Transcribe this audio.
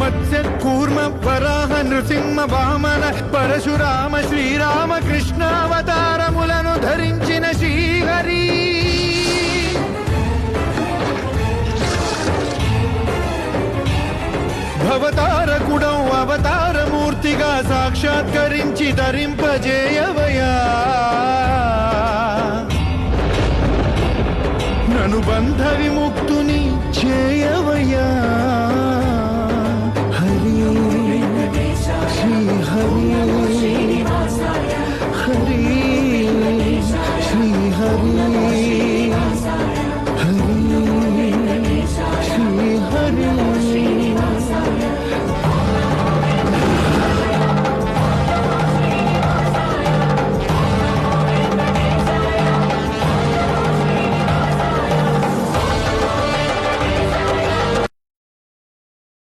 మత్స్య కూర్మ వరాహ నృసింహ వామన పరశురామ శ్రీరామ కృష్ణావతారములను ధరించిన శ్రీహరి భవతారకుడం అవతారమూర్తిగా సాక్షాత్కరించి ధరింపజేయవయా నను బంధ విము